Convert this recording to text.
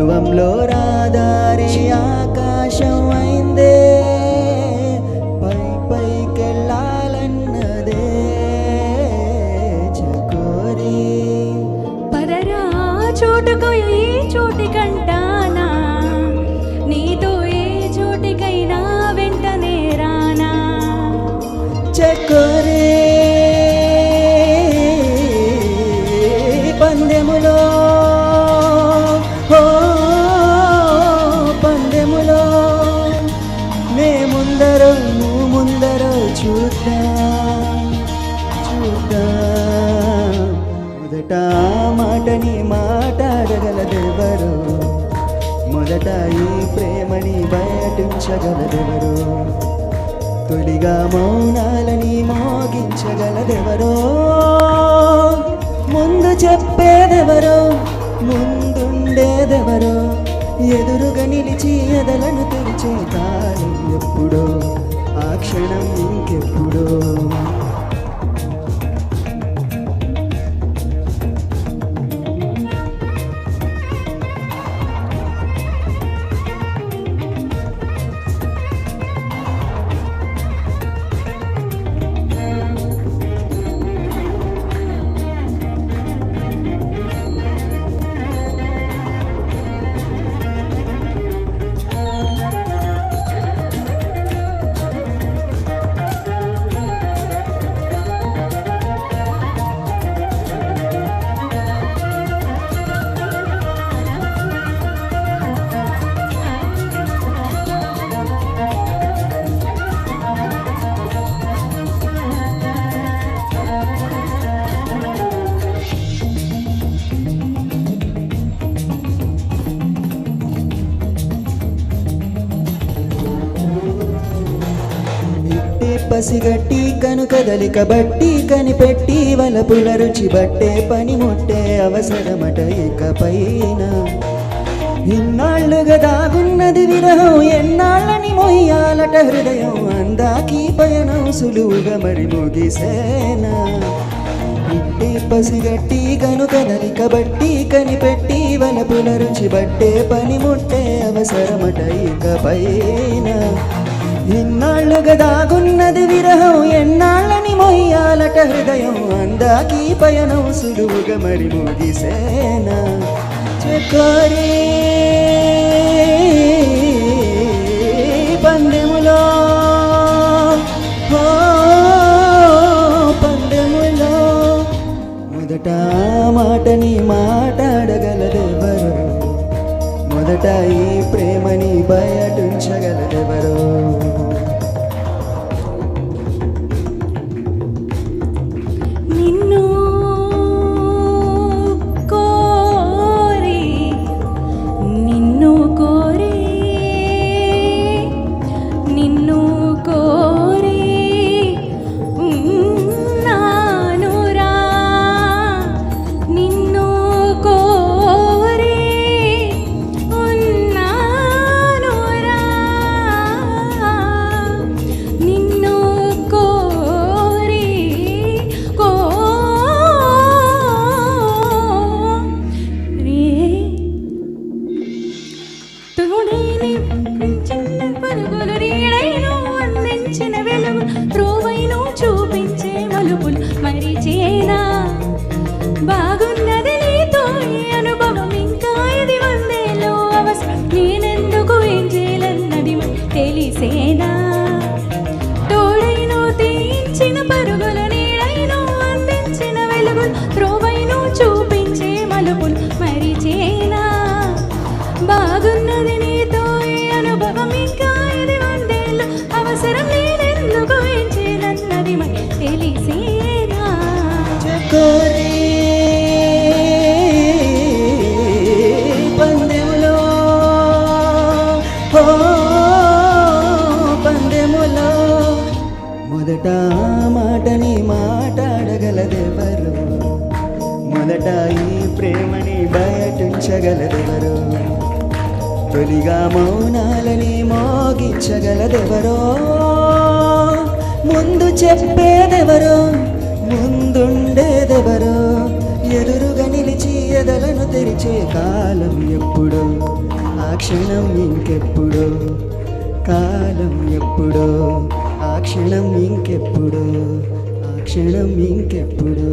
పరువంలో రాదారి ఆకాశం అయిందే, పై పైకెళ్ళాలన్నదే చకోరి. పదరా చోటుకు ఈ చోటికంటానా, నీతో ఏ చోటికైనా వెంటనే రానా చకోరి. పందెములో పందెములో నే ముందరో నువ్వు ముందరో చూద్దాం చూద్దాం. మొదట మాటని మాట్లాడగలదెవరు, మొదట ఈ ప్రేమని బయటించగలదెవరు, తొలిగా మౌనాలని మోగించగలదెవరో, ముందు చెప్పేదెవరో ముందుండేదెవరో, ఎదురుగా నిలిచి ఎదలను తెరిచే కాలం ఎప్పుడో, ఆ క్షణం ఇంకెప్పుడో. పసిగట్టి కనుకదలిక బట్టి కనిపెట్టి వలపుల రుచి బట్టే పని ముట్టే అవసరమట ఇకపైన. ఇన్నాళ్ళుగా దాగున్నది విరహం, ఎన్నాళ్ళని మొయ్యాలట హృదయం, అందాకి పయనం సులువుగా మరి ముగిసేనా. ఇట్టే పసిగట్టి కనుకదలిక బట్టి కనిపెట్టి వలపుల రుచి బట్టే పని ముట్టే అవసరమట ఇకపైన. ఇన్నాళ్ళుగా దాగున్నది విరహం, ఎన్నాళ్ళని మొయ్యాలట హృదయం, అందాకి పయనం సులువుగా మరి ముగిసేనా చకోరి. పందెములో పందెములో మొదట మాటని మాట్లాడగలదెవరు, మొదట ఈ ప్రేమని బయటుంచగలదెవరు. నిన్ను కోరి నిన్ను కోరి నిన్ను కోరి ఉన్నానురా, నిన్ను కోరి ఉన్నానురా, నిన్ను కోరి చిన్న పరుగులు రీడైను అందించిన వెలుగు, త్రోవైను చూపించే మలుపులు మరిచేనా. బాగున్నది నీతో ఈ అనుభవం, ఇంకా ఇది వందేలో అవసరం, నేనెందుకు ఏం చేయాలన్నది తెలిసేనా. తోడైను తీయించిన పరుగుల నీడైను అందించిన వెలుగు, త్రోవైను చూపించే మలుపులు మరిచేనా. బాగున్నది నీతో ఈ అనుభవం, ఇంకా ఇది వందేళ్ళు అవసరం, నేనెందుకు ఏం చేయాలన్నది తెలిసేనా చకోరి. పందెములో పందెములో మొదట మాటని మాట్లాడగలదెవరు, మొదట ఈ ప్రేమని బయటుంచగలదెవరు, తొలిగా మౌనాలని మోగించగలదెవరో, ముందు చెప్పేదెవరో ముందుండేదెవరో, ఎదురుగా నిలిచి ఎదలను తెరి వేచే కాలం ఎప్పుడో ఆ క్షణం ఇంకెప్పుడో కాలం ఎప్పుడో ఆ క్షణం ఇంకెప్పుడో ఆ క్షణం ఇంకెప్పుడో